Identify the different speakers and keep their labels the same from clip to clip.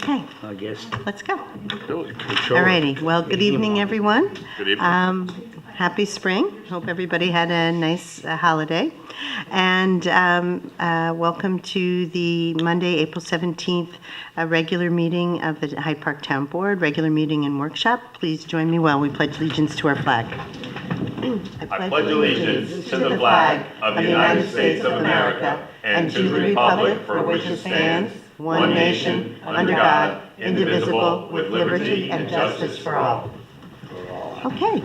Speaker 1: Okay,
Speaker 2: I guess.
Speaker 1: let's go.
Speaker 3: Really?
Speaker 1: All righty. Well, good evening, everyone.
Speaker 3: Good evening.
Speaker 1: Happy spring. Hope everybody had a nice holiday. And welcome to the Monday, April 17th regular meeting of the Hyde Park Town Board, regular meeting and workshop. Please join me while we pledge allegiance to our flag.
Speaker 4: I pledge allegiance to the flag of the United States of America and to the republic for which it stands, one nation, under God, indivisible, with liberty and justice for all.
Speaker 1: Okay.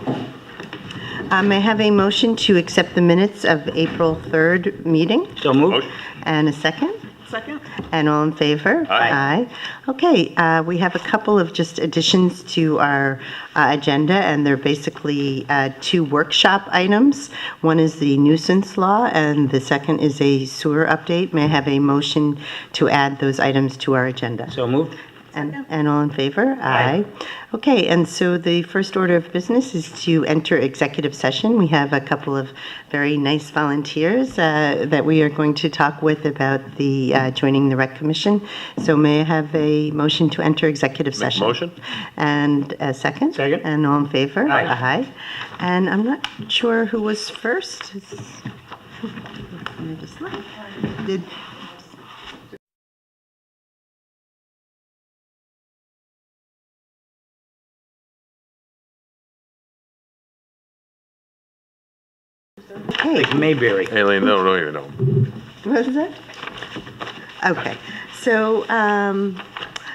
Speaker 1: May I have a motion to accept the minutes of April 3rd meeting?
Speaker 2: So moved.
Speaker 3: Motion.
Speaker 1: And a second?
Speaker 5: Second?
Speaker 1: And all in favor?
Speaker 3: Aye.
Speaker 1: Okay, we have a couple of just additions to our agenda, and they're basically two workshop items. One is the nuisance law, and the second is a sewer update. May I have a motion to add those items to our agenda?
Speaker 2: So moved.
Speaker 1: And all in favor? Aye. Okay, and so the first order of business is to enter executive session. We have a couple of very nice volunteers that we are going to talk with about the joining the Rec Commission. So may I have a motion to enter executive session?
Speaker 3: Motion.
Speaker 1: And a second?
Speaker 2: Second.
Speaker 1: And all in favor?
Speaker 2: Aye.
Speaker 1: Aye. And I'm not sure who was first. Let me just look. Did... Okay.
Speaker 2: Like Mayberry.
Speaker 3: Aileen, no, don't even know.
Speaker 1: What is that? Okay, so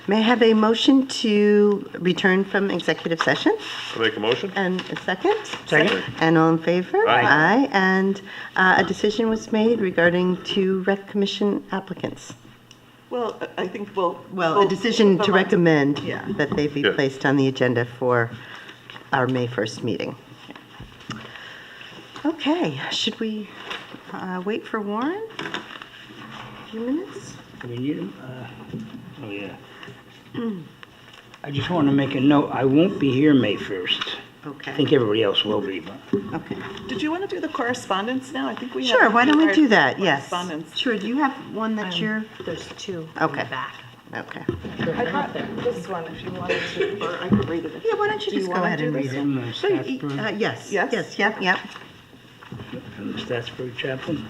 Speaker 1: may I have a motion to return from executive session?
Speaker 3: I'll make a motion.
Speaker 1: And a second?
Speaker 2: Second.
Speaker 1: And all in favor?
Speaker 3: Aye.
Speaker 1: And a decision was made regarding two Rec Commission applicants.
Speaker 5: Well, I think we'll...
Speaker 1: Well, a decision to recommend
Speaker 5: Yeah.
Speaker 1: that they be
Speaker 3: Yeah.
Speaker 1: placed on the agenda for our May 1st meeting. Okay, should we wait for Warren? A few minutes?
Speaker 2: Do we need him? Oh, yeah. I just want to make a note. I won't be here May 1st. I
Speaker 1: Okay.
Speaker 2: think everybody else will be, but
Speaker 1: Okay.
Speaker 5: Did you want to do the correspondence now? I think we have...
Speaker 1: Sure, why don't we do that? Yes.
Speaker 5: Correspondence.
Speaker 1: Sure, do you have one that you're...
Speaker 6: There's two
Speaker 1: Okay.
Speaker 6: in the back.
Speaker 1: Okay.
Speaker 5: I got this one if you wanted to, or I could read it.
Speaker 1: Yeah, why don't you
Speaker 5: Do you
Speaker 1: just go
Speaker 5: wanna
Speaker 1: ahead
Speaker 5: do
Speaker 1: and read
Speaker 5: this
Speaker 1: it?
Speaker 2: from the
Speaker 1: So,
Speaker 2: Statsburg,
Speaker 1: yes.
Speaker 5: Yes?
Speaker 1: Yes, yep.
Speaker 2: from the Statsburg chaplain.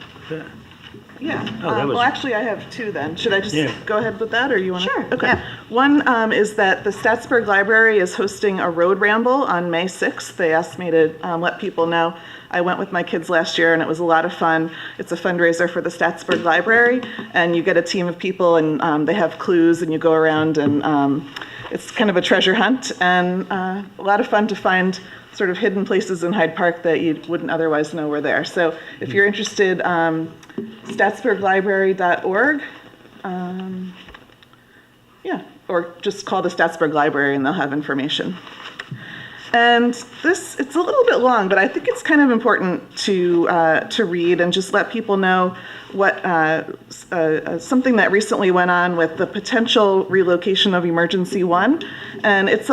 Speaker 5: Yeah.
Speaker 2: Oh, that was-
Speaker 5: Well, actually, I have two then. Should I just
Speaker 2: Yeah.
Speaker 5: go ahead with that, or you want to?
Speaker 1: Sure,
Speaker 5: Okay.
Speaker 1: yeah.
Speaker 5: One is that the Statsburg Library is hosting a road ramble on May 6th. They asked me to let people know. I went with my kids last year, and it was a lot of fun. It's a fundraiser for the Statsburg Library, and you get a team of people, and they have clues, and you go around, and it's kind of a treasure hunt, and a lot of fun to find sort of hidden places in Hyde Park that you wouldn't otherwise know were there. So if you're interested, statsburglibrary.org, yeah, or just call the Statsburg Library and they'll have information. And this, it's a little bit long, but I think it's kind of important to read and just let people know what something that recently went on with the potential relocation of Emergency 1. And it's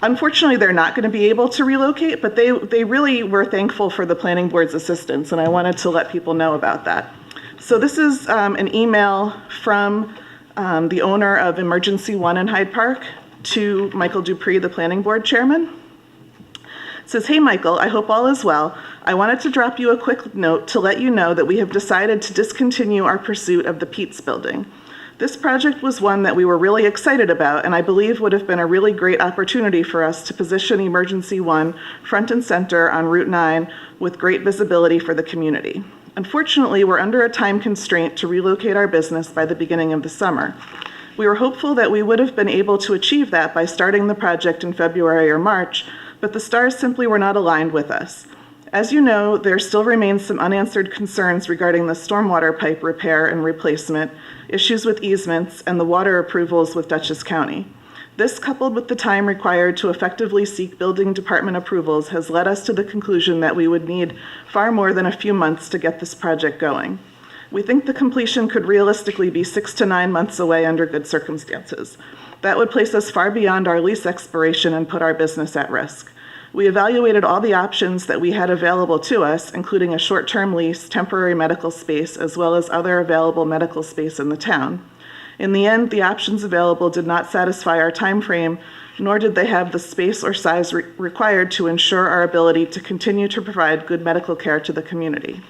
Speaker 5: unfortunately, they're not going to be able to relocate, but they really were thankful for the planning board's assistance, and I wanted to let people know about that. So this is an email from the owner of Emergency 1 in Hyde Park to Michael Dupree, the planning board chairman. It says, "Hey Michael, I hope all is well. I wanted to drop you a quick note to let you know that we have decided to discontinue our pursuit of the Pete's building. This project was one that we were really excited about, and I believe would have been a really great opportunity for us to position Emergency 1 front and center on Route 9 with great visibility for the community. Unfortunately, we're under a time constraint to relocate our business by the beginning of the summer. We were hopeful that we would have been able to achieve that by starting the project in February or March, but the stars simply were not aligned with us. As you know, there still remains some unanswered concerns regarding the stormwater pipe repair and replacement, issues with easements, and the water approvals with Dutchess County. This, coupled with the time required to effectively seek building department approvals, has led us to the conclusion that we would need far more than a few months to get this project going. We think the completion could realistically be 6 to 9 months away under good circumstances. That would place us far beyond our lease expiration and put our business at risk. We evaluated all the options that we had available to us, including a short-term lease, temporary medical space, as well as other available medical space in the town. In the end, the options available did not satisfy our time frame, nor did they have the space or size required to ensure our ability to continue to provide good medical care to the community.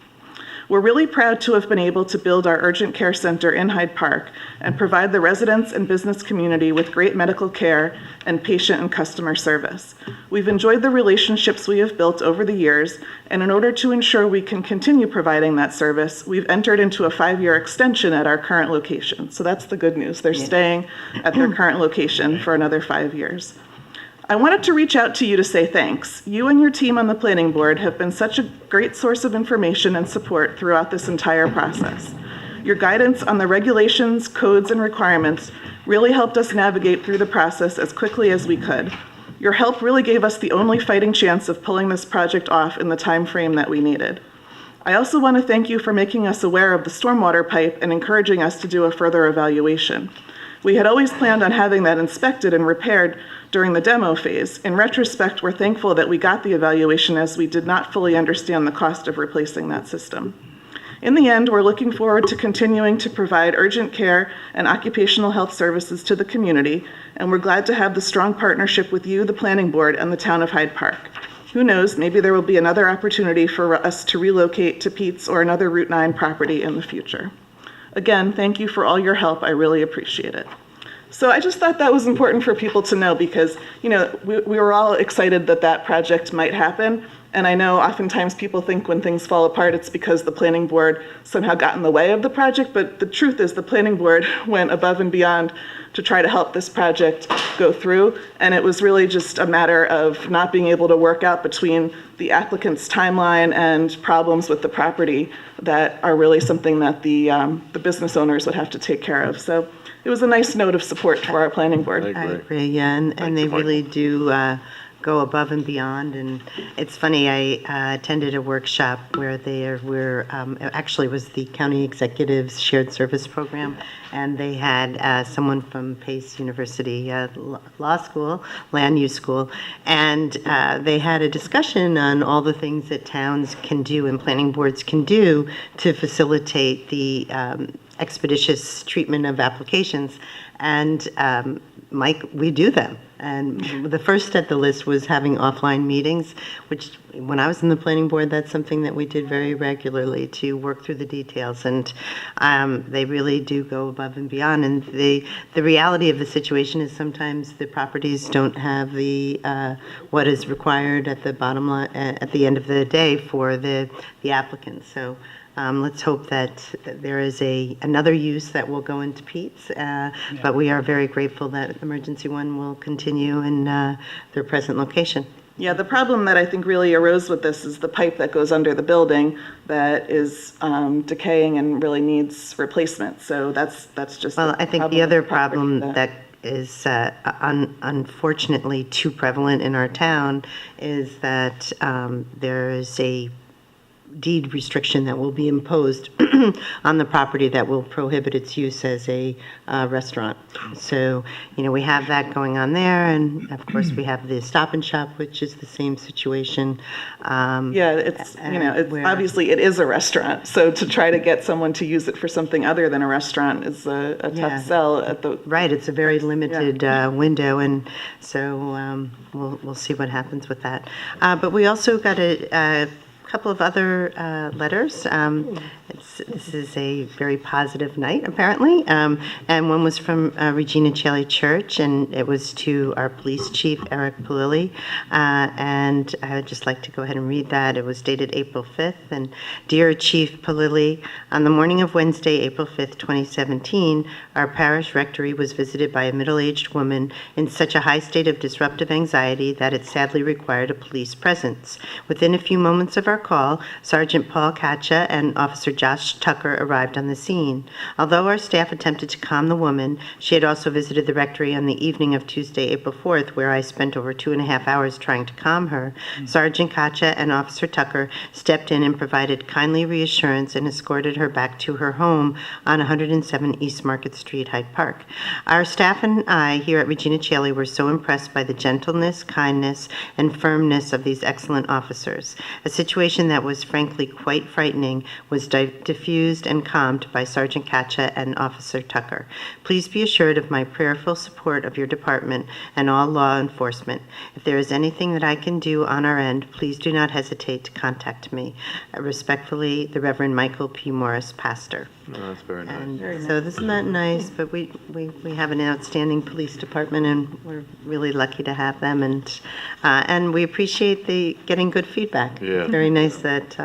Speaker 5: We're really proud to have been able to build our urgent care center in Hyde Park and provide the residents and business community with great medical care and patient and customer service. We've enjoyed the relationships we have built over the years, and in order to ensure we can continue providing that service, we've entered into a 5-year extension at our current location. So that's the good news. They're staying at their current location for another 5 years. I wanted to reach out to you to say thanks. You and your team on the planning board have been such a great source of information and support throughout this entire process. Your guidance on the regulations, codes, and requirements really helped us navigate through the process as quickly as we could. Your help really gave us the only fighting chance of pulling this project off in the time frame that we needed. I also want to thank you for making us aware of the stormwater pipe and encouraging us to do a further evaluation. We had always planned on having that inspected and repaired during the demo phase. In retrospect, we're thankful that we got the evaluation, as we did not fully understand the cost of replacing that system. In the end, we're looking forward to continuing to provide urgent care and occupational health services to the community, and we're glad to have the strong partnership with you, the planning board, and the town of Hyde Park. Who knows, maybe there will be another opportunity for us to relocate to Pete's or another Route 9 property in the future. Again, thank you for all your help. I really appreciate it. So I just thought that was important for people to know, because, you know, we were all excited that that project might happen. And I know oftentimes people think when things fall apart, it's because the planning board somehow got in the way of the project. But the truth is the planning board went above and beyond to try to help this project go through. And it was really just a matter of not being able to work out between the applicant's timeline and problems with the property that are really something that the business owners would have to take care of. So it was a nice note of support for our planning board.
Speaker 1: I agree, yeah, and they really do go above and beyond. And it's funny, I attended a workshop where actually was the county executives shared service program, and they had someone from Pace University Law School, Land Use School, and they had a discussion on all the things that towns can do and planning boards can do to facilitate the expeditious treatment of applications. And Mike, we do them. And the first at the list was having offline meetings, which when I was in the planning board, that's something that we did very regularly to work through the details. And they really do go above and beyond. And the reality of the situation is sometimes the properties don't have the what is required at the bottom line at the end of the day for the applicants. So let's hope that there is another use that will go into Pete's, but we are very grateful that Emergency One will continue in their present location.
Speaker 5: Yeah, the problem that I think really arose with this is the pipe that goes under the building that is decaying and really needs replacement. So that's just.
Speaker 1: Well, I think the other problem that is unfortunately too prevalent in our town is that there is a deed restriction that will be imposed on the property that will prohibit its use as a restaurant. So, you know, we have that going on there, and of course we have the Stop and Shop, which is the same situation.
Speaker 5: Yeah, it's, you know, it's obviously it is a restaurant, so to try to get someone to use it for something other than a restaurant is a tough sell at the.
Speaker 1: Right, it's a very limited window, and so we'll see what happens with that. But we also got a couple of other letters. This is a very positive night, apparently. And one was from Regina Celli Church, and it was to our police chief, Eric Palilli. And I would just like to go ahead and read that. It was dated April 5th. And Dear Chief Palilli, on the morning of Wednesday, April 5th, 2017, our parish rectory was visited by a middle-aged woman in such a high state of disruptive anxiety that it sadly required a police presence. Within a few moments of our call, Sergeant Paul Katcha and Officer Josh Tucker arrived on the scene. Although our staff attempted to calm the woman, she had also visited the rectory on the evening of Tuesday, April 4th, where I spent over 2.5 hours trying to calm her. Sergeant Katcha and Officer Tucker stepped in and provided kindly reassurance and escorted her back to her home on 107 East Market Street, Hyde Park. Our staff and I here at Regina Celli were so impressed by the gentleness, kindness, and firmness of these excellent officers. A situation situation that was frankly quite frightening was diffused and calmed by Sergeant Katcha and Officer Tucker. Please be assured of my prayerful support of your department and all law enforcement. If there is anything that I can do on our end, please do not hesitate to contact me. Respectfully, the Reverend Michael P. Morris, pastor.
Speaker 3: No, that's very nice.
Speaker 1: And so isn't that nice? But we have an outstanding police department, and we're really lucky to have them. And we appreciate the getting good feedback.
Speaker 3: Yeah.
Speaker 1: It's very nice that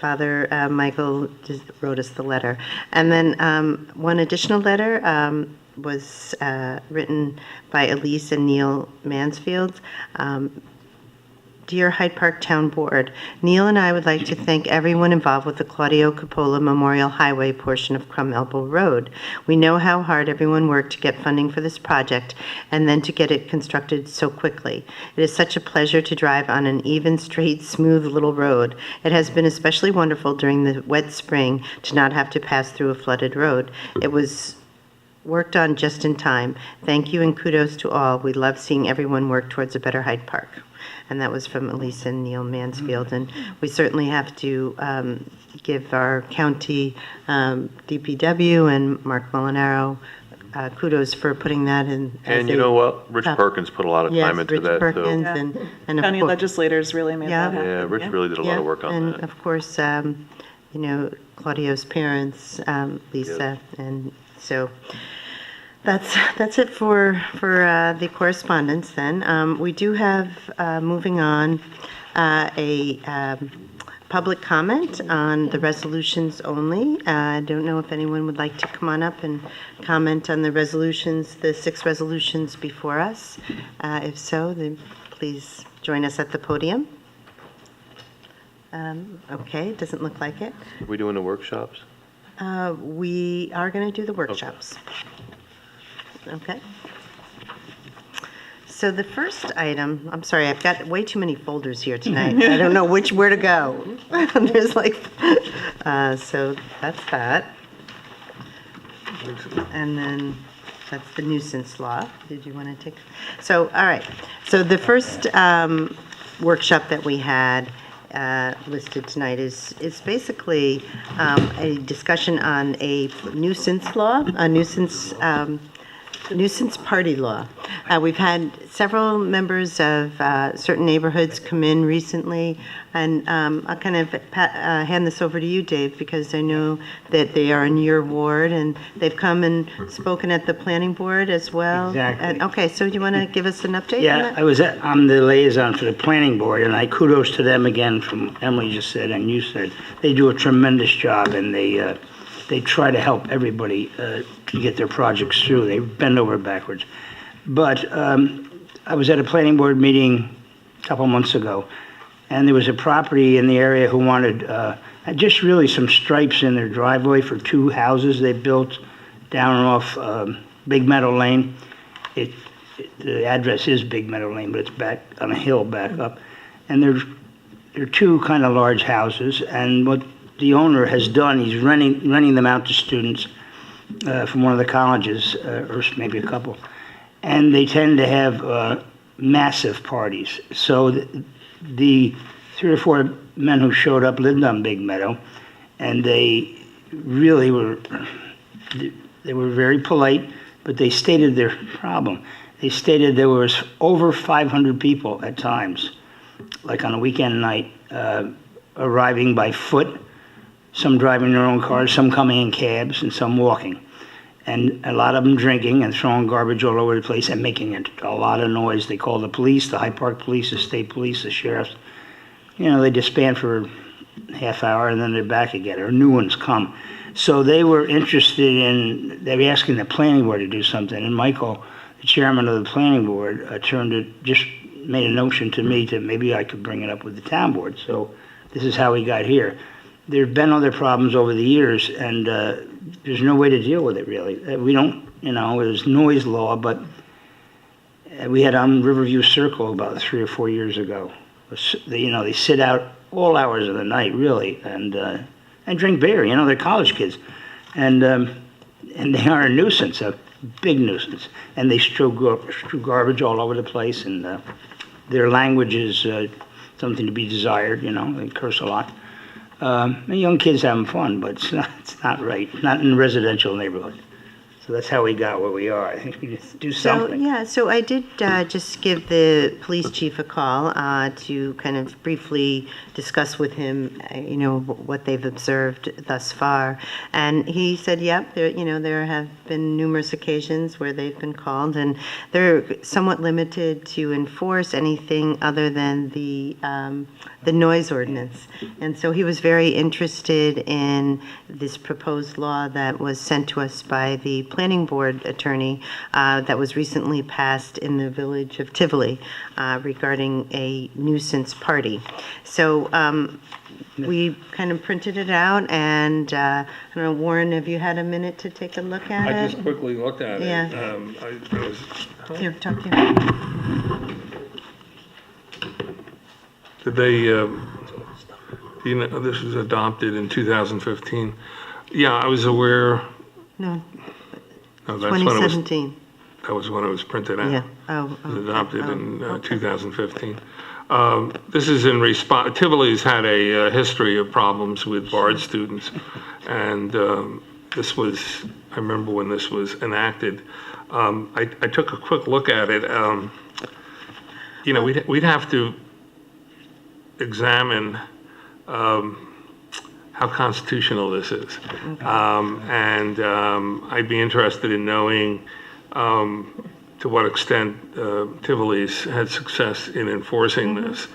Speaker 1: Father Michael just wrote us the letter. And then one additional letter was written by Elise and Neil Mansfield. Dear Hyde Park Town Board, Neil and I would like to thank everyone involved with the Claudio Coppola Memorial Highway portion of Crum Elbow Road. We know how hard everyone worked to get funding for this project and then to get it constructed so quickly. It is such a pleasure to drive on an even, straight, smooth little road. It has been especially wonderful during the wet spring to not have to pass through a flooded road. It was worked on just in time. Thank you and kudos to all. We love seeing everyone work towards a better Hyde Park. And that was from Elise and Neil Mansfield. And we certainly have to give our county DPW and Mark Molinaro kudos for putting that in.
Speaker 3: And you know what? Rich Perkins put a lot of time into that,
Speaker 1: Rich
Speaker 3: too.
Speaker 1: Perkins
Speaker 5: Yeah.
Speaker 1: and of
Speaker 5: County
Speaker 1: course,
Speaker 5: legislators really made that happen.
Speaker 3: Yeah, Rich really did a lot of work on
Speaker 1: and
Speaker 3: that.
Speaker 1: of course, Claudio's parents, Lisa, and so that's it for the correspondence. Then we do have moving on a public comment on the resolutions only. I don't know if anyone would like to come on up and comment on the resolutions, the 6 resolutions before us. If so, then please join us at the podium. Okay, doesn't look like it.
Speaker 3: Are we doing the workshops?
Speaker 1: We are going to do the workshops. Okay. So the first item, I'm sorry, I've got way too many folders here tonight. I don't know where to go. There's like, so that's that. And then that's the nuisance law. Did you want to take? So, all right. So the first workshop that we had listed tonight is basically a discussion on a nuisance law, a nuisance party law. We've had several members of certain neighborhoods come in recently, and I'll kind of hand this over to you, Dave, because I know that they are in your ward, and they've come and spoken at the planning board as well.
Speaker 2: Exactly.
Speaker 1: And, okay, so do you want to give us an update on
Speaker 2: Yeah,
Speaker 1: that?
Speaker 2: I'm the liaison for the planning board, and I kudos to them again, from Emily just said and you said. They do a tremendous job, and they try to help everybody to get their projects through. They bend over backwards. But I was at a planning board meeting a couple months ago, and there was a property in the area who wanted just really some stripes in their driveway for 2 houses they built down off Big Meadow Lane. The address is Big Meadow Lane, but it's back on a hill back up. And they're 2 kind of large houses, and what the owner has done, he's renting them out to students from one of the colleges, or maybe a couple, and they tend to have massive parties. So the 3 or 4 men who showed up lived on Big Meadow, and they really were very polite, but they stated their problem. They stated there was over 500 people at times, like on a weekend night, arriving by foot, some driving their own cars, some coming in cabs, and some walking. And a lot of them drinking and throwing garbage all over the place and making a lot of noise. They call the police, the Hyde Park police, the state police, the sheriffs. They disband for a half hour and then they're back again, or new ones come. So they were they were asking the planning board to do something. And Michael, the chairman of the planning board, just made a notion to me to maybe I could bring it up with the town board. So this is how we got here. There have been other problems over the years, and there's no way to deal with it, really. We don't, there's noise law, but we had on Riverview Circle about 3 or 4 years ago. They sit out all hours of the night, really, and drink beer. They're college kids, and they are a nuisance, a big nuisance. And they strew garbage all over the place, and their language is something to be desired, they curse a lot. And young kids having fun, but it's not right, not in a residential neighborhood. So that's how we got where we are. I think we just do something.
Speaker 1: So I did just give the police chief a call to kind of briefly discuss with him, what they've observed thus far. And he said, yep, there have been numerous occasions where they've been called, and they're somewhat limited to enforce anything other than the noise ordinance. And so he was very interested in this proposed law that was sent to us by the planning board attorney that was recently passed in the village of Tivoli regarding a nuisance party. So we kind of printed it out, and I don't know, Warren, have you had a minute to take a look at it?
Speaker 6: I just quickly looked at it.
Speaker 1: Yeah.
Speaker 6: I was,
Speaker 1: Here, talk to you.
Speaker 6: did they, this was adopted in 2015. Yeah, I was aware.
Speaker 1: No,
Speaker 6: No, that's when it was,
Speaker 1: 2017.
Speaker 6: that was when it was printed out.
Speaker 1: Yeah.
Speaker 6: It was adopted in 2015. This is in response, Tivoli's had a history of problems with Bard students. And this was, I remember when this was enacted. I took a quick look at it. We'd have to examine how constitutional this is. And I'd be interested in knowing to what extent Tivoli's had success in enforcing this.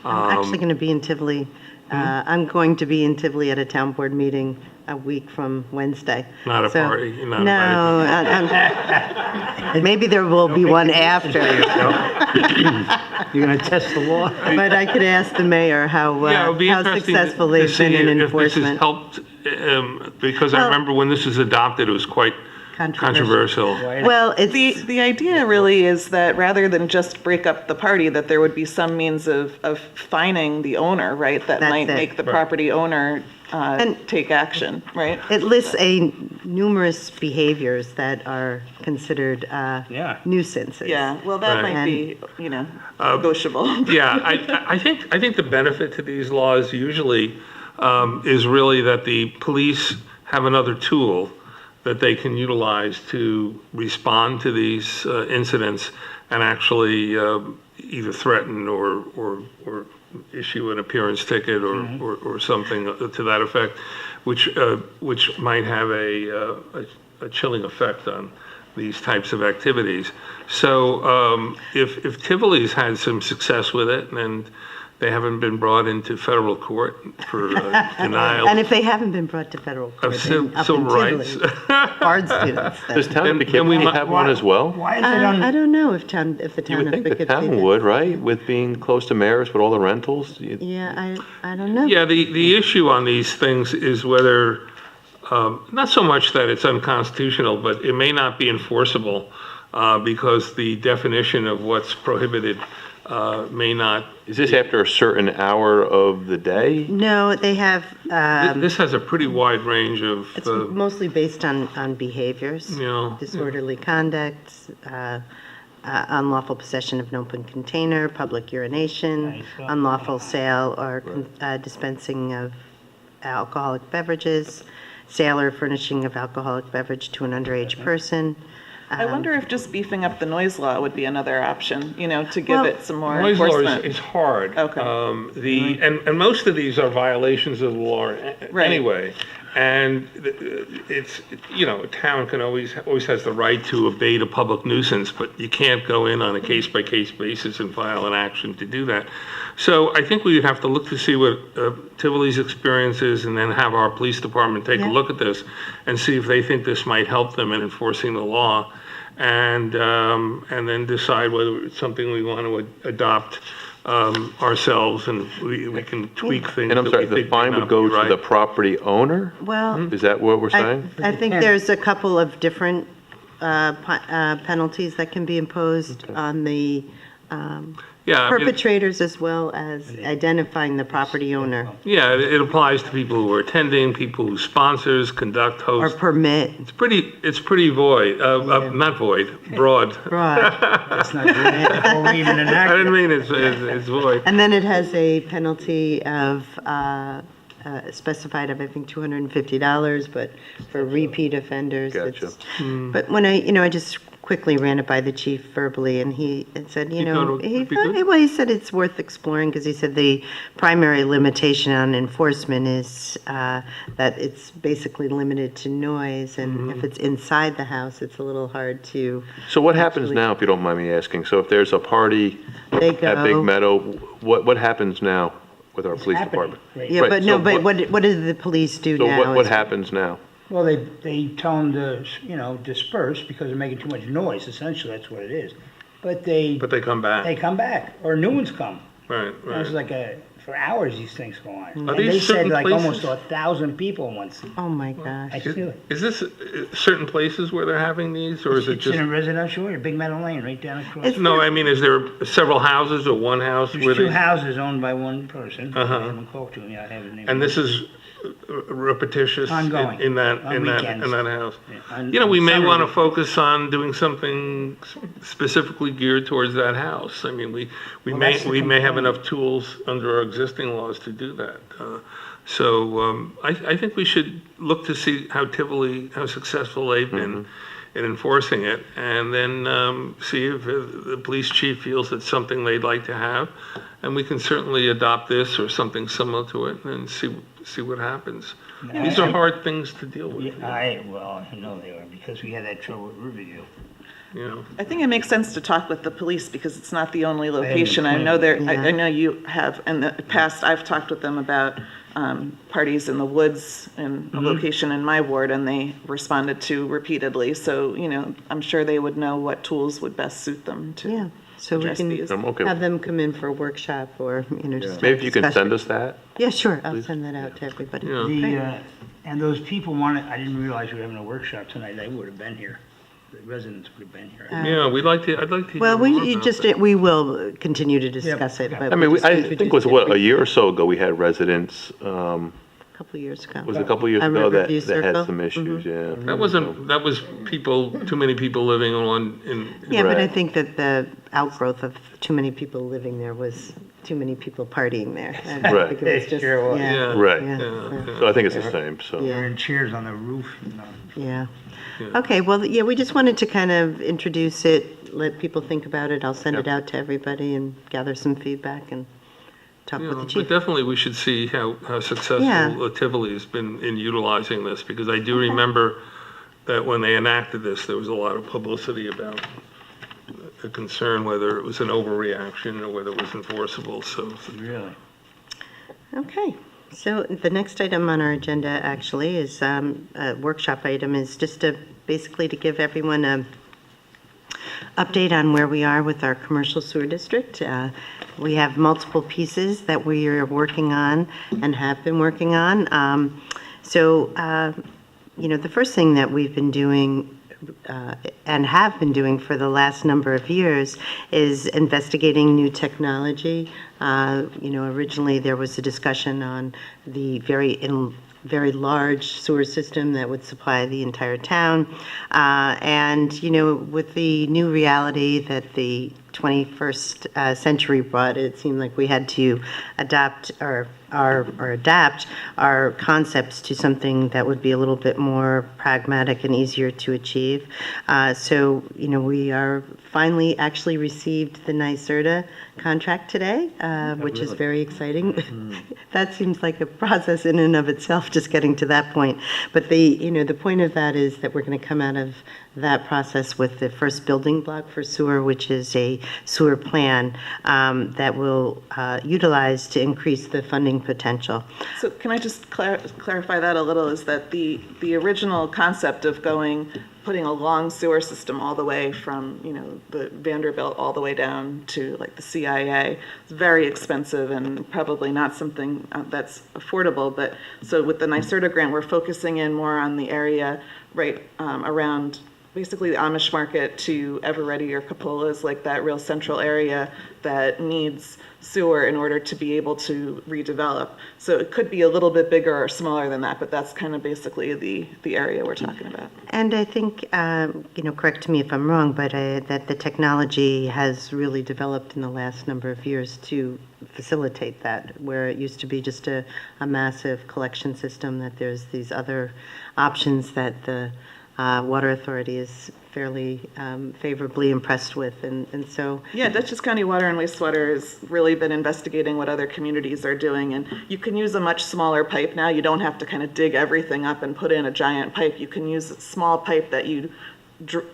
Speaker 1: I'm actually going to be in Tivoli. I'm going to be in Tivoli at a town board meeting a week from Wednesday.
Speaker 6: Not a party? You're not
Speaker 1: No, maybe there will be one after.
Speaker 2: You're going to test the law?
Speaker 1: But I could ask the mayor how
Speaker 6: Yeah, it would be interesting
Speaker 1: successful
Speaker 6: to
Speaker 1: they've
Speaker 6: see
Speaker 1: been in
Speaker 6: if this has
Speaker 1: enforcement.
Speaker 6: helped, because I remember when this was adopted, it was quite controversial.
Speaker 1: Well, it's
Speaker 5: The idea really is that rather than just break up the party, that there would be some means of fining the owner, right? That
Speaker 1: That's
Speaker 5: might
Speaker 1: it.
Speaker 5: make the property owner take action, right?
Speaker 1: it lists numerous behaviors that are considered nuisances.
Speaker 5: Yeah, well, that
Speaker 6: Right.
Speaker 5: might be, negotiable.
Speaker 6: Yeah, I think the benefit to these laws usually is really that the police have another tool that they can utilize to respond to these incidents and actually either threaten or issue an appearance ticket or something to that effect, which might have a chilling effect on these types of activities. So if Tivoli's had some success with it and they haven't been brought into federal court for denial
Speaker 1: And if they haven't been brought to federal court,
Speaker 6: of
Speaker 1: then up
Speaker 6: civil
Speaker 1: in
Speaker 6: rights.
Speaker 1: Tivoli, Bard students.
Speaker 3: Does town of
Speaker 6: Then we
Speaker 3: Poughkeepsie
Speaker 6: might-
Speaker 3: have one as well?
Speaker 2: Why is it
Speaker 1: I don't know if the
Speaker 3: You
Speaker 1: town
Speaker 3: would
Speaker 1: of
Speaker 3: think the
Speaker 1: Poughkeepsie
Speaker 3: town
Speaker 1: does.
Speaker 3: would, right? With being close to Marist with all the rentals?
Speaker 1: Yeah, I don't know.
Speaker 6: Yeah, the issue on these things is whether, not so much that it's unconstitutional, but it may not be enforceable because the definition of what's prohibited may not.
Speaker 3: Is this after a certain hour of the day?
Speaker 1: No, they have,
Speaker 6: This has a pretty wide range of,
Speaker 1: it's mostly based on behaviors. Disorderly conduct, unlawful possession of an open container, public urination, unlawful sale or dispensing of alcoholic beverages, sale or furnishing of alcoholic beverage to an underage person.
Speaker 5: I wonder if just beefing up the noise law would be another option, to give it some more
Speaker 6: noise law
Speaker 5: enforcement.
Speaker 6: is hard.
Speaker 5: Okay.
Speaker 6: And most of these are violations of the law anyway. And it's, a town can always has the right to abate a public nuisance, but you can't go in on a case-by-case basis and file an action to do that. So I think we would have to look to see what Tivoli's experience is and then have our police department take a look at this and see if they think this might help them in enforcing the law. And then decide whether it's something we want to adopt ourselves, and we can tweak things.
Speaker 3: And I'm
Speaker 6: that
Speaker 3: sorry,
Speaker 6: we
Speaker 3: the
Speaker 6: think
Speaker 3: fine
Speaker 6: may
Speaker 3: would
Speaker 6: not
Speaker 3: go
Speaker 6: be
Speaker 3: to
Speaker 6: right.
Speaker 3: the property owner?
Speaker 1: Well,
Speaker 3: Is that what we're saying?
Speaker 1: I think there's a couple of different penalties that can be imposed on the
Speaker 6: Yeah, I mean,
Speaker 1: perpetrators as well as identifying the property owner
Speaker 6: yeah, it applies to people who are attending, people who sponsors, conduct,
Speaker 1: or
Speaker 6: host.
Speaker 1: permit.
Speaker 6: It's pretty void, not void, broad.
Speaker 1: Broad.
Speaker 2: That's not good. Before we even
Speaker 6: I
Speaker 2: enact
Speaker 6: didn't
Speaker 2: it.
Speaker 6: mean it's void.
Speaker 1: And then it has a penalty of, specified of, I think, $250, but for repeat offenders,
Speaker 3: Gotcha.
Speaker 1: it's. But when I just quickly ran it by the chief verbally, and he had said,
Speaker 6: He thought it would be good?
Speaker 1: well, he said it's worth exploring, because he said the primary limitation on enforcement is that it's basically limited to noise, and if it's inside the house, it's a little hard to.
Speaker 3: So what happens now, if you don't mind me asking? So if there's a party
Speaker 1: They
Speaker 3: at Big
Speaker 1: go.
Speaker 3: Meadow, what happens now with our police
Speaker 2: happening,
Speaker 3: department?
Speaker 2: right?
Speaker 1: Yeah,
Speaker 3: Right,
Speaker 1: but
Speaker 3: so
Speaker 1: no, but what do the police do
Speaker 3: So
Speaker 1: now?
Speaker 3: what
Speaker 1: is-
Speaker 3: happens now?
Speaker 2: Well, they tell them to, disperse because they're making too much noise, essentially, that's what it is. But they
Speaker 6: come back.
Speaker 2: they come back, or new ones come.
Speaker 6: Right,
Speaker 2: It's
Speaker 6: right.
Speaker 2: like for hours these things go on.
Speaker 6: Are
Speaker 2: And
Speaker 6: these
Speaker 2: they said
Speaker 6: certain
Speaker 2: like almost
Speaker 6: places?
Speaker 2: 1,000 people once.
Speaker 1: Oh, my gosh.
Speaker 2: I knew it.
Speaker 6: Is this certain places where they're having these, or is it
Speaker 2: It's in
Speaker 6: just?
Speaker 2: a residential area, Big Meadow Lane, right down across.
Speaker 1: It's-
Speaker 6: No, I mean, is there several houses or one house where
Speaker 2: There's two
Speaker 6: they?
Speaker 2: houses owned by one person.
Speaker 6: Uh-huh.
Speaker 2: I haven't talked to him yet, I have his name.
Speaker 6: And this is repetitious
Speaker 2: Ongoing,
Speaker 6: in that
Speaker 2: on weekends.
Speaker 6: house.
Speaker 2: Yeah, on-
Speaker 6: You know, we
Speaker 2: on
Speaker 6: may
Speaker 2: summer
Speaker 6: want to
Speaker 2: week-
Speaker 6: focus on doing something specifically geared towards that house. I mean, we
Speaker 2: Well,
Speaker 6: may
Speaker 2: that's the
Speaker 6: we may have
Speaker 2: complaint.
Speaker 6: enough tools under our existing laws to do that. I think we should look to see how successful they've been in enforcing it, and then see if the police chief feels it's something they'd like to have, and we can certainly adopt this or something similar to it and see what happens. These are hard things to deal with,
Speaker 2: Yeah, I know they are, because we had that trouble with Riverview.
Speaker 6: you know.
Speaker 5: I think it makes sense to talk with the police because it's not the only location. I
Speaker 2: plan.
Speaker 5: know
Speaker 1: Yeah.
Speaker 5: I know you have, in the past, I've talked with them about parties in the woods in a location in my ward, and they responded to repeatedly. So, I'm sure they would know what tools would best suit them to
Speaker 1: Yeah, so we
Speaker 5: address
Speaker 1: can
Speaker 5: these.
Speaker 3: Okay.
Speaker 1: have them come in for a workshop or, just.
Speaker 3: Maybe if you can
Speaker 1: discuss
Speaker 3: send
Speaker 1: it.
Speaker 3: us that?
Speaker 1: Yeah, sure, I'll send that out to everybody.
Speaker 6: Yeah.
Speaker 2: And those people I didn't realize we were having a workshop tonight, they would have been here. The residents would have been here.
Speaker 6: Yeah, I'd like to hear
Speaker 1: Well,
Speaker 6: more about that.
Speaker 1: we will continue to discuss it,
Speaker 2: yeah.
Speaker 1: but.
Speaker 3: I mean,
Speaker 1: we just
Speaker 3: I think it was,
Speaker 1: introduced
Speaker 3: a year or so ago, we had residents,
Speaker 1: A couple of years ago.
Speaker 3: was it a couple of years
Speaker 1: On
Speaker 3: ago that
Speaker 1: Riverview
Speaker 3: that had
Speaker 1: Circle?
Speaker 3: some issues, yeah.
Speaker 6: That was too many people living in.
Speaker 1: Yeah, but I
Speaker 3: Right.
Speaker 1: think that the outgrowth of too many people living there was too many people partying there. I
Speaker 3: Right.
Speaker 1: think it was
Speaker 2: It
Speaker 1: just-
Speaker 2: sure was.
Speaker 1: yeah,
Speaker 3: Right.
Speaker 1: yeah,
Speaker 6: Yeah.
Speaker 3: So I think it's the same, so.
Speaker 1: Yeah.
Speaker 2: They're in chairs on the roof.
Speaker 1: Yeah. Okay, well, yeah, we just wanted to kind of introduce it, let people think about it. I'll send it out to everybody and gather some feedback and talk with the
Speaker 6: But
Speaker 1: chief.
Speaker 6: definitely, we should see how successful
Speaker 1: Yeah.
Speaker 6: Tivoli has been in utilizing this, because I do remember that when they enacted this, there was a lot of publicity about the concern whether it was an overreaction or whether it was enforceable, so.
Speaker 2: Really?
Speaker 1: Okay, so the next item on our agenda actually is a workshop item, is just basically to give everyone a update on where we are with our commercial sewer district. We have multiple pieces that we are working on and have been working on. The first thing that we've been doing and have been doing for the last number of years is investigating new technology. Originally there was a discussion on the very large sewer system that would supply the entire town. With the new reality that the 21st century brought, it seemed like we had to adapt our concepts to something that would be a little bit more pragmatic and easier to achieve. We are finally actually received the NYSERDA contract today, which is very exciting. That seems like a process in and of itself, just getting to that point. But the point of that is that we're going to come out of that process with the first building block for sewer, which is a sewer plan that will utilize to increase the funding potential.
Speaker 5: So can I just clarify that a little, is that the original concept of putting a long sewer system all the way from, the Vanderbilt all the way down to like the CIA is very expensive and probably not something that's affordable. But so with the NYSERDA grant, we're focusing in more on the area right around basically the Amish market to Eveready or Capola's, like that real central area that needs sewer in order to be able to redevelop. So it could be a little bit bigger or smaller than that, but that's kind of basically the area we're talking about.
Speaker 1: And I think, correct me if I'm wrong, but that the technology has really developed in the last number of years to facilitate that, where it used to be just a massive collection system, that there's these other options that the Water Authority is fairly favorably impressed with. And so...
Speaker 5: Yeah, Dutchess County Water and Wastewater has really been investigating what other communities are doing. And you can use a much smaller pipe now. You don't have to kind of dig everything up and put in a giant pipe. You can use a small pipe that you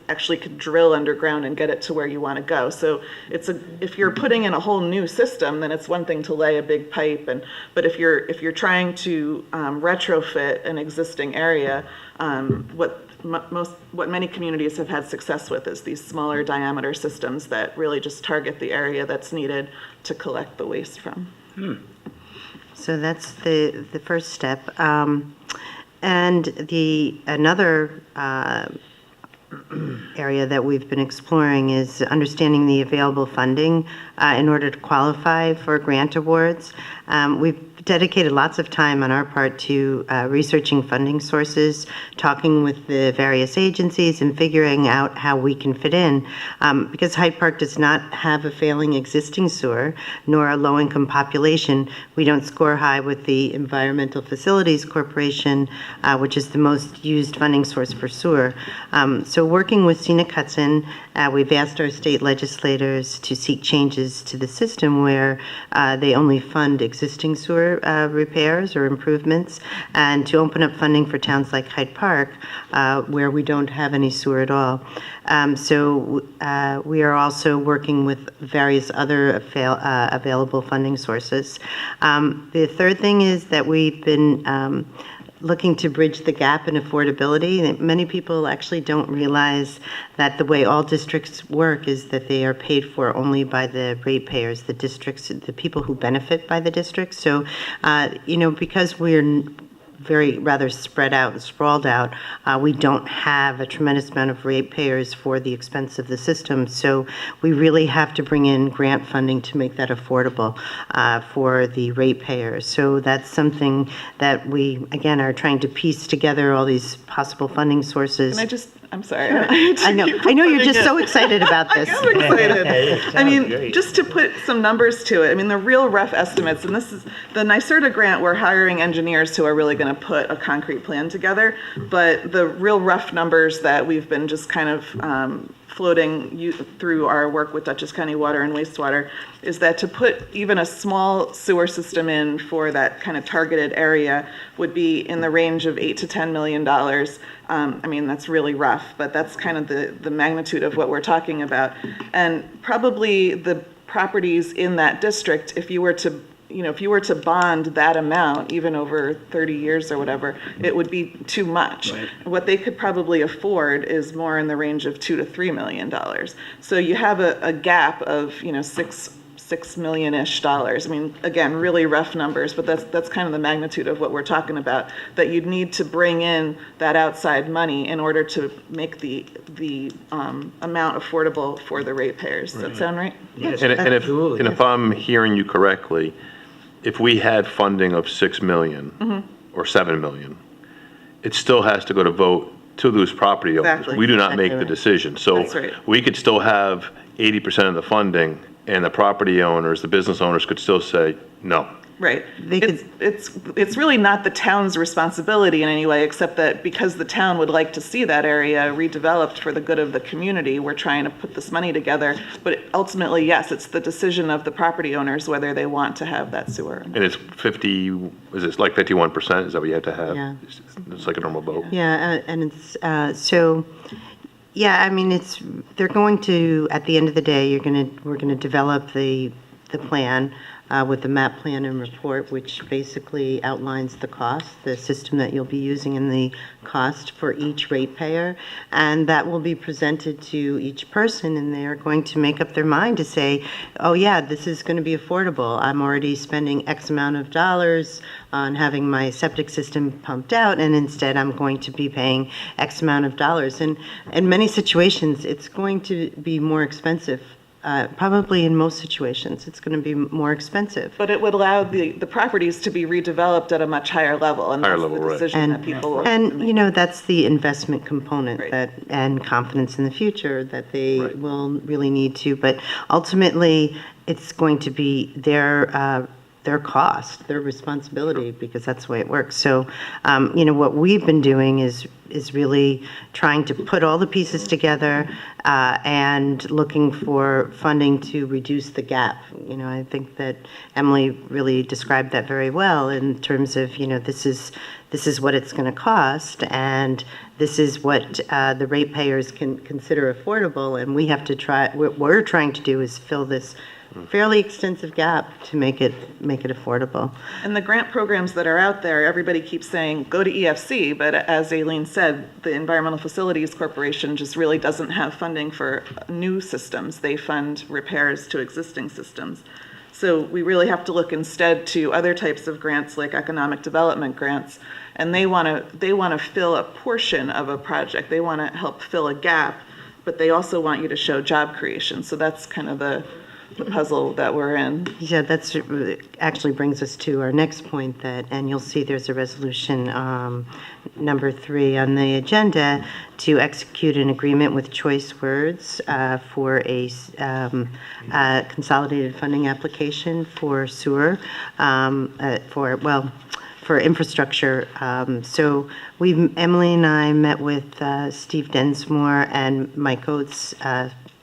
Speaker 5: actually could drill underground and get it to where you want to go. So if you're putting in a whole new system, then it's one thing to lay a big pipe. But if you're trying to retrofit an existing area, what many communities have had success with is these smaller diameter systems that really just target the area that's needed to collect the waste from.
Speaker 1: So that's the first step. And another area that we've been exploring is understanding the available funding in order to qualify for grant awards. We've dedicated lots of time on our part to researching funding sources, talking with the various agencies, and figuring out how we can fit in. Because Hyde Park does not have a failing existing sewer, nor a low-income population, we don't score high with the Environmental Facilities Corporation, which is the most used funding source for sewer. So working with Scenic Hudson, we've asked our state legislators to seek changes to the system where they only fund existing sewer repairs or improvements, and to open up funding for towns like Hyde Park, where we don't have any sewer at all. So we are also working with various other available funding sources. The third thing is that we've been looking to bridge the gap in affordability. Many people actually don't realize that the way all districts work is that they are paid for only by the ratepayers, the districts, the people who benefit by the districts. So, because we're rather spread out and sprawled out, we don't have a tremendous amount of ratepayers for the expense of the system. So we really have to bring in grant funding to make that affordable for the ratepayers. So that's something that we, again, are trying to piece together all these possible funding sources.
Speaker 5: I'm sorry.
Speaker 1: I know you're just so excited about this.
Speaker 5: I'm excited. I mean, just to put some numbers to it, I mean, the real rough estimates, and this is the NYSERDA grant, we're hiring engineers who are really going to put a concrete plan together, but the real rough numbers that we've been just kind of floating through our work with Dutchess County Water and Wastewater is that to put even a small sewer system in for that kind of targeted area would be in the range of $8 to $10 million. I mean, that's really rough, but that's kind of the magnitude of what we're talking about. And probably the properties in that district, if you were to bond that amount, even over 30 years or whatever, it would be too much. Right. What they could probably afford is more in the range of $2 to $3 million. So you have a gap of, $6 million-ish. I mean, again, really rough numbers, but that's kind of the magnitude of what we're talking about, that you'd need to bring in that outside money in order to make the amount affordable for the ratepayers. Does that sound right?
Speaker 3: Yes, and if I'm hearing you correctly, if we had funding of $6 million or $7 million, it still has to go to vote to those property owners.
Speaker 5: Exactly.
Speaker 3: We do not make the decision. So
Speaker 5: That's right.
Speaker 3: we could still have 80% of the funding, and the property owners, the business owners could still say no.
Speaker 5: Right. It's really not the town's responsibility in any way, except that because the town would like to see that area redeveloped for the good of the community, we're trying to put this money together. But ultimately, yes, it's the decision of the property owners whether they want to have that sewer.
Speaker 3: And it's 51%? Is that what you have to have?
Speaker 1: Yeah.
Speaker 3: It's like a normal boat.
Speaker 1: Yeah, and it's so. Yeah, I mean, they're going to, at the end of the day, we're going to develop the plan with the map plan and report, which basically outlines the cost, the system that you'll be using, and the cost for each ratepayer. And that will be presented to each person, and they are going to make up their mind to say, oh yeah, this is going to be affordable. I'm already spending X amount of dollars on having my septic system pumped out, and instead I'm going to be paying X amount of dollars. And in many situations, it's going to be more expensive. Probably in most situations, it's going to be more expensive.
Speaker 5: But it would allow the properties to be redeveloped at a much higher level, and
Speaker 3: Higher
Speaker 5: that's
Speaker 3: level,
Speaker 5: the
Speaker 3: right.
Speaker 5: decision that people will have to
Speaker 1: And,
Speaker 5: make.
Speaker 1: you know, that's the investment component
Speaker 5: Right.
Speaker 1: that, and confidence in the future that they
Speaker 3: Right.
Speaker 1: will really need to. But ultimately, it's going to be their cost, their responsibility, because that's the way it works. So, you know, what we've been doing is really trying to put all the pieces together and looking for funding to reduce the gap. You know, I think that Emily really described that very well in terms of, you know, this is what it's going to cost, and this is what the ratepayers can consider affordable, and we have to try, what we're trying to do is fill this fairly extensive gap to make it affordable.
Speaker 5: And the grant programs that are out there, everybody keeps saying, go to EFC, but as Aileen said, the Environmental Facilities Corporation just really doesn't have funding for new systems. They fund repairs to existing systems. So we really have to look instead to other types of grants like economic development grants, and they want to fill a portion of a project. They want to help fill a gap, but they also want you to show job creation. So that's kind of the puzzle that we're in.
Speaker 1: Yeah, that's actually brings us to our next point, that, and you'll see there's a resolution number 3 on the agenda to execute an agreement with Choice Words for a consolidated funding application for sewer, for infrastructure. So Emily and I met with Steve Densmore and Mike Oates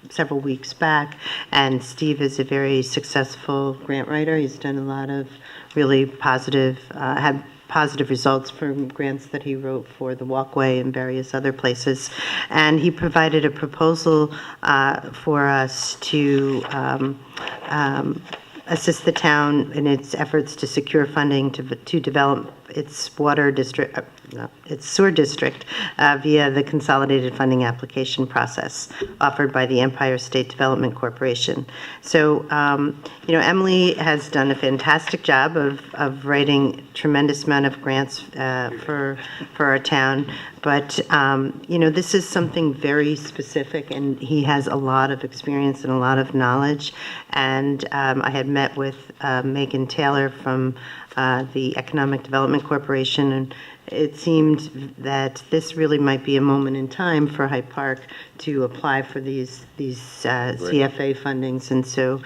Speaker 1: several weeks back, and Steve is a very successful grant writer. He's done a lot of really positive, had positive results from grants that he wrote for the walkway and various other places. And he provided a proposal for us to assist the town in its efforts to secure funding to develop its water district, its sewer district via the consolidated funding application process offered by the Empire State Development Corporation. So, you know, Emily has done a fantastic job of writing tremendous amount of grants for our town. But, you know, this is something very specific, and he has a lot of experience and a lot of knowledge. And I had met with Megan Taylor from the Economic Development Corporation, and it seemed that this really might be a moment in time for Hyde Park to apply for these CFA fundings. And so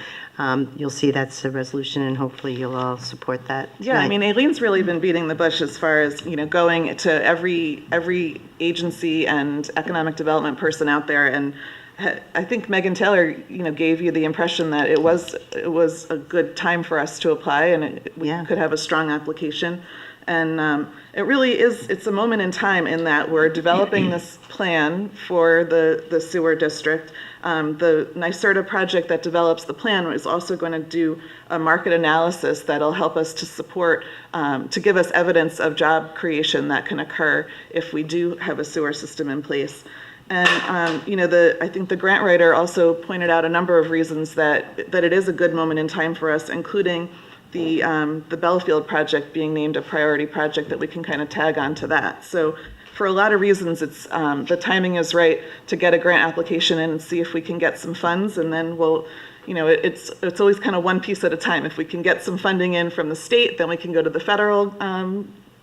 Speaker 1: you'll see that's a resolution, and hopefully you'll all support that
Speaker 5: Yeah, I
Speaker 1: tonight.
Speaker 5: mean, Aileen's really been beating the bush as far as, you know, going to every agency and economic development person out there. And I think Megan Taylor, you know, gave you the impression that it was a good time for us to apply, and we
Speaker 1: Yeah.
Speaker 5: could have a strong application. And it really is, it's a moment in time in that we're developing this plan for the sewer district. The NYSERDA project that develops the plan is also going to do a market analysis that'll help us to support, to give us evidence of job creation that can occur if we do have a sewer system in place. And, you know, I think the grant writer also pointed out a number of reasons that it is a good moment in time for us, including the Bellefield project being named a priority project that we can kind of tag on to that. So for a lot of reasons, it's the timing is right to get a grant application in and see if we can get some funds, and then we'll, you know, it's always kind of one piece at a time. If we can get some funding in from the state, then we can go to the federal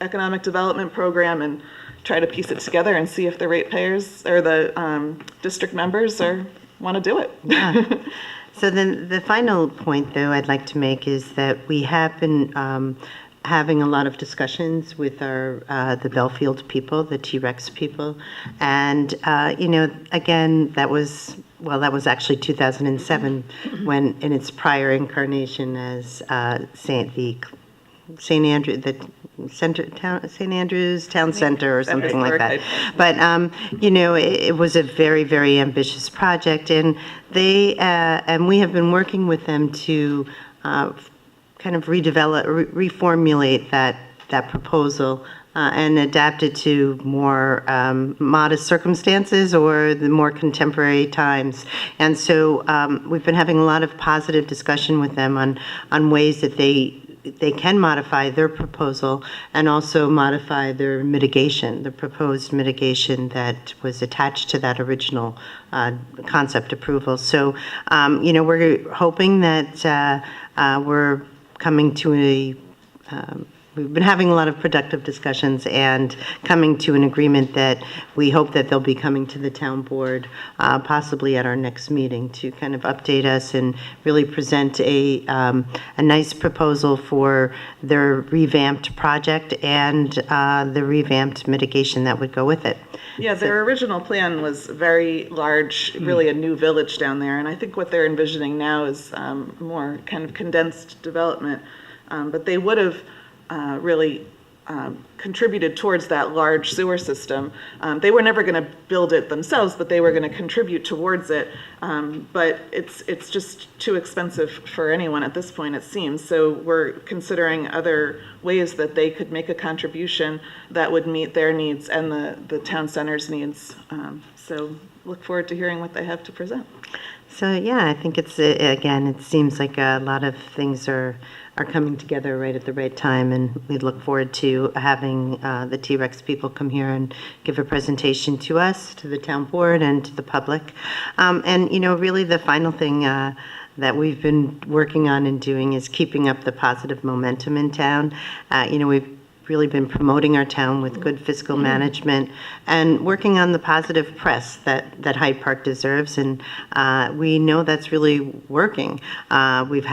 Speaker 5: economic development program and try to piece it together and see if the ratepayers or the district members want to do it.
Speaker 1: Yeah. So then the final point, though, I'd like to make is that we have been having a lot of discussions with the Bellefield people, the T-Rex people, and you know, again, that was actually 2007 when, in its prior incarnation as St. Andrews Town Center or something like that. But, you know, it was a very, very ambitious project, and and we have been working with them to kind of reformulate that proposal and adapt it to more modest circumstances or the more contemporary times. And so we've been having a lot of positive discussion with them on ways that they can modify their proposal and also modify their mitigation, the proposed mitigation that was attached to that original concept approval. So, we're hoping that we're coming to we've been having a lot of productive discussions and coming to an agreement that we hope that they'll be coming to the town board, possibly at our next meeting, to kind of update us and really present a nice proposal for their revamped project and the revamped mitigation that would go with it.
Speaker 5: Yeah, their original plan was very large, really a new village down there, and I think what they're envisioning now is more kind of condensed development. But they would have really contributed towards that large sewer system. They were never going to build it themselves, but they were going to contribute towards it. But it's just too expensive for anyone at this point, it seems. So we're considering other ways that they could make a contribution that would meet their needs and the town center's needs. So look forward to hearing what they have to present.
Speaker 1: So, yeah, I think it's, again, it seems like a lot of things are coming together right at the right time, and we look forward to having the T-Rex people come here and give a presentation to us, to the town board, and to the public. And, really the final thing that we've been working on and doing is keeping up the positive momentum in town. We've really been promoting our town with good fiscal management and working on the positive press that Hyde Park deserves, and we know that's really working. We've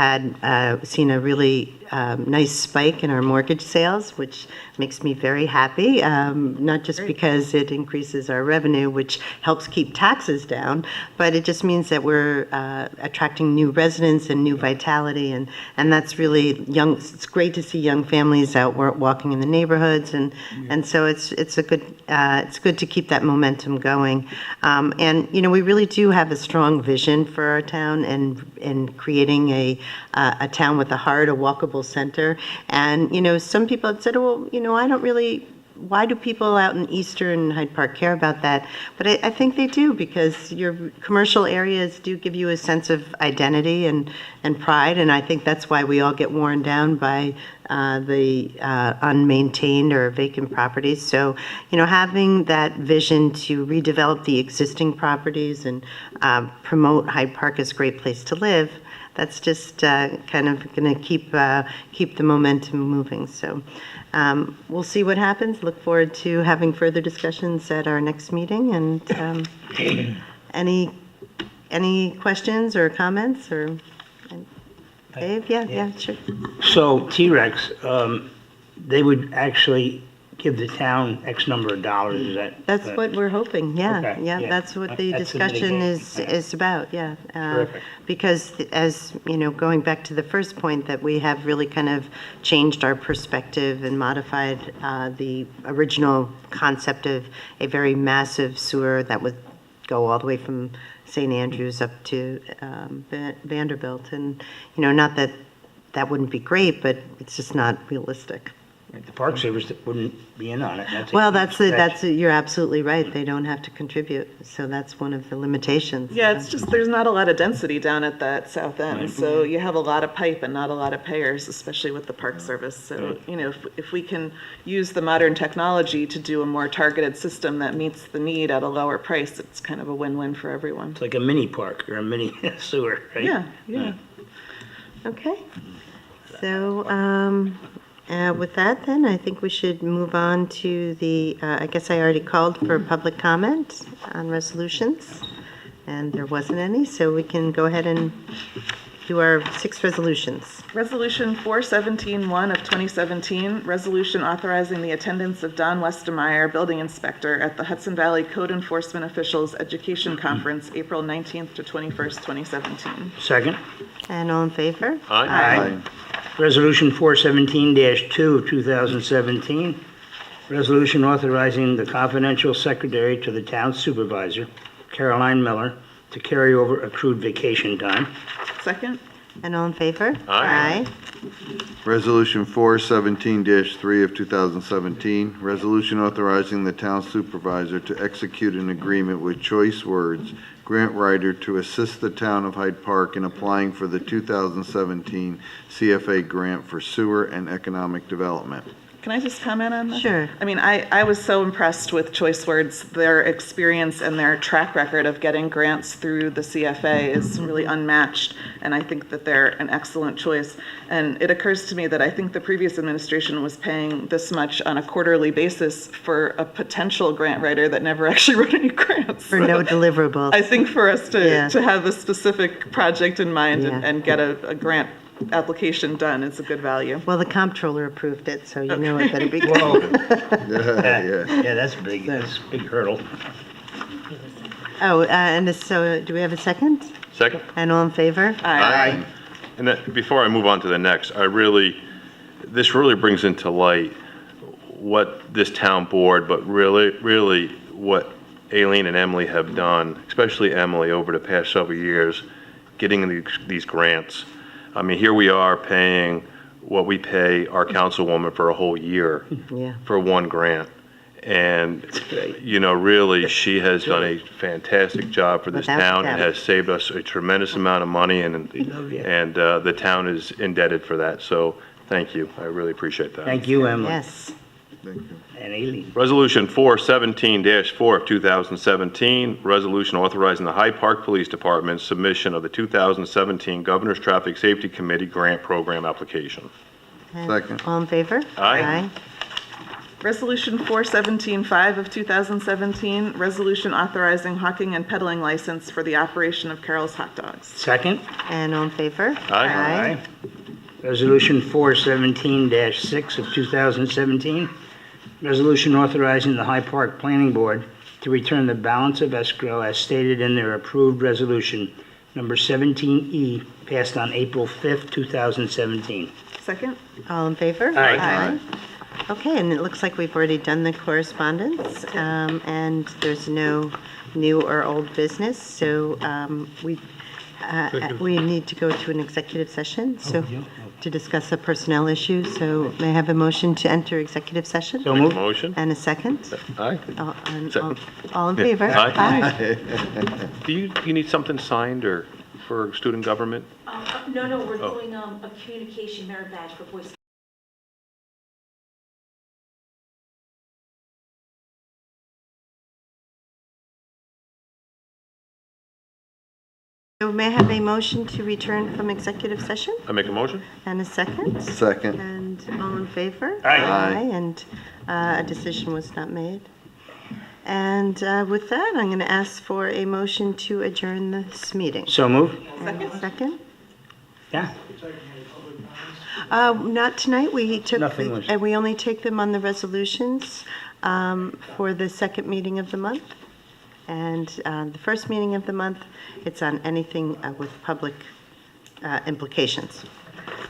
Speaker 1: seen a really nice spike in our mortgage sales, which makes me very happy, not just because it increases our revenue, which helps keep taxes down, but it just means that we're attracting new residents and new vitality, and that's really young. It's great to see young families out walking in the neighborhoods, and so it's good to keep that momentum going. And we really do have a strong vision for our town and creating a town with a heart, a walkable center. And some people had said, well, I don't really, why do people out in Eastern Hyde Park care about that? But I think they do, because your commercial areas do give you a sense of identity and pride, and I think that's why we all get worn down by the unmaintained or vacant properties. So, having that vision to redevelop the existing properties and promote Hyde Park as a great place to live, that's just kind of going to keep the momentum moving. So we'll see what happens. Look forward to having further discussions at our next meeting. And any questions or comments or Dave? Yeah, sure.
Speaker 2: So T-Rex, they would actually give the town X number of dollars, is that?
Speaker 1: That's what we're hoping, yeah.
Speaker 2: Okay,
Speaker 1: Yeah,
Speaker 2: yeah.
Speaker 1: that's what the
Speaker 2: That's the
Speaker 1: discussion
Speaker 2: mitigation.
Speaker 1: is about, yeah.
Speaker 2: Terrific.
Speaker 1: Because as, going back to the first point, that we have really kind of changed our perspective and modified the original concept of a very massive sewer that would go all the way from St. Andrews up to Vanderbilt. And, not that that wouldn't be great, but it's just not realistic.
Speaker 2: The Park Service wouldn't be in on it.
Speaker 1: Well, you're absolutely right. They don't have to contribute, so that's one of the limitations.
Speaker 5: Yeah, it's just there's not a lot of density down at that south end, so you have a lot of pipe and not a lot of payers, especially with the Park Service. So, if we can use the modern technology to do a more targeted system that meets the need at a lower price, it's kind of a win-win for everyone.
Speaker 2: It's like a mini park or a mini sewer, right?
Speaker 5: Yeah.
Speaker 1: Okay. So, with that, then, I think we should move on to the, I guess I already called for public comment on resolutions, and there wasn't any, so we can go ahead and do our 6 resolutions.
Speaker 5: Resolution 417-1 of 2017, resolution authorizing the attendance of Don Westermeyer, building inspector, at the Hudson Valley Code Enforcement Officials Education Conference, April 19th to 21st, 2017.
Speaker 2: Second.
Speaker 1: And all in favor?
Speaker 2: Aye. Resolution 417-2 of 2017, resolution authorizing the confidential secretary to the town supervisor, Caroline Miller, to carry over accrued vacation time.
Speaker 5: Second.
Speaker 1: And all in favor?
Speaker 3: Aye.
Speaker 7: Resolution 417-3 of 2017, resolution authorizing the town supervisor to execute an agreement with Choice Words grant writer to assist the town of Hyde Park in applying for the 2017 CFA grant for sewer and economic development.
Speaker 5: Can I just comment on that?
Speaker 1: Sure.
Speaker 5: I mean, I was so impressed with Choice Words. Their experience and their track record of getting grants through the CFA is really unmatched, and I think that they're an excellent choice. And it occurs to me that I think the previous administration was paying this much on a quarterly basis for a potential grant writer that never actually wrote any grants.
Speaker 1: For no deliverables.
Speaker 5: I think for us
Speaker 1: Yeah.
Speaker 5: to have a specific project in mind
Speaker 1: Yeah.
Speaker 5: and get a grant application done, it's a good value.
Speaker 1: Well, the comptroller approved it, so you know it better be
Speaker 2: Whoa,
Speaker 1: good.
Speaker 2: yeah, that's big, that's a big hurdle.
Speaker 1: Oh, so do we have a second?
Speaker 3: Second?
Speaker 1: And all in favor?
Speaker 2: Aye.
Speaker 3: And that, before I move on to the next, this really brings into light what this town board, but really what Aileen and Emily have done, especially Emily, over the past several years, getting these grants. I mean, here we are paying what we pay our councilwoman for a whole year
Speaker 1: Yeah.
Speaker 3: for one grant. And,
Speaker 2: great.
Speaker 3: really, she has done a fantastic job for this
Speaker 1: Without
Speaker 3: town
Speaker 1: doubt.
Speaker 3: and has saved us a tremendous amount of money, and the town is indebted for that. So, thank you. I really appreciate that.
Speaker 2: Thank you, Emily.
Speaker 1: Yes.
Speaker 7: Thank you.
Speaker 2: And Aileen.
Speaker 3: Resolution 417-4 of 2017, resolution authorizing the Hyde Park Police Department's submission of the 2017 Governor's Traffic Safety Committee Grant Program application.
Speaker 1: And
Speaker 7: Second.
Speaker 1: all in favor?
Speaker 3: Aye.
Speaker 5: Resolution 417-5 of 2017, resolution authorizing hawking and peddling license for the operation of Carol's Hot Dogs.
Speaker 2: Second.
Speaker 1: And all in favor?
Speaker 3: Aye.
Speaker 2: Resolution 417-6 of 2017, resolution authorizing the Hyde Park Planning Board to return the balance of escrow as stated in their approved resolution number 17E, passed on April 5th, 2017.
Speaker 5: Second?
Speaker 1: All in favor?
Speaker 2: Aye.
Speaker 1: Okay, and it looks like we've already done the correspondence, and there's no new or old business, so we need to go to an executive session, so to discuss a personnel issue. So may I have a motion to enter executive session?
Speaker 2: So moved.
Speaker 3: Motion?
Speaker 1: And a second?
Speaker 3: Aye.
Speaker 1: All in favor?
Speaker 3: Aye. Do you need something signed or for student government?
Speaker 8: No, we're doing a communication merit badge for Boy Scouts.
Speaker 1: So may I have a motion to return from executive session?
Speaker 3: I make a motion?
Speaker 1: And a second?
Speaker 7: Second.
Speaker 1: And all in favor?
Speaker 2: Aye.
Speaker 1: And a decision was not made. And with that, I'm going to ask for a motion to adjourn this meeting.
Speaker 2: So moved.
Speaker 1: And second?
Speaker 2: Yeah.
Speaker 1: Not tonight.
Speaker 2: Nothing was-
Speaker 1: We only take them on the resolutions for the second meeting of the month. And the first meeting of the month, it's on anything with public implications.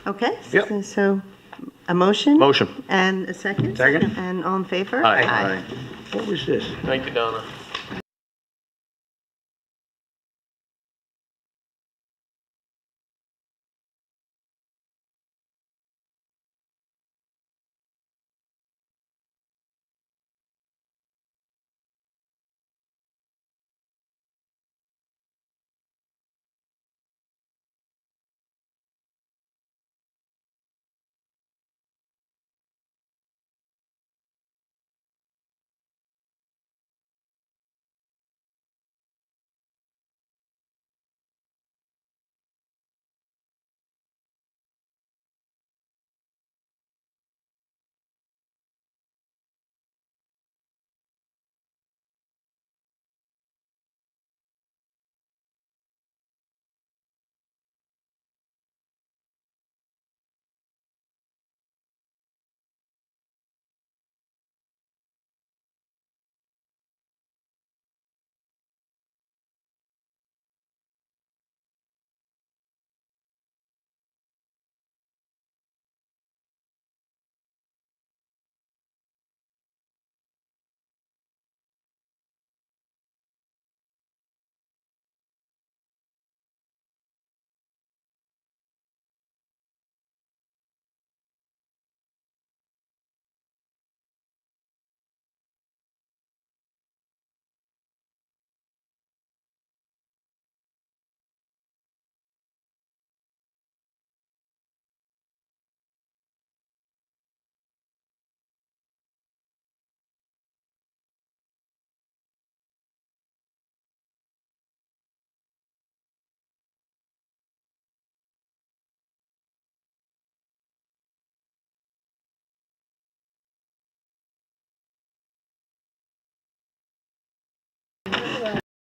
Speaker 1: Okay?
Speaker 3: Yep.
Speaker 1: So a motion?
Speaker 3: Motion.
Speaker 1: And a second?
Speaker 2: Second.
Speaker 1: And all in favor?
Speaker 3: Aye.
Speaker 7: Aye.
Speaker 2: What was this?
Speaker 3: Thank you, Donna.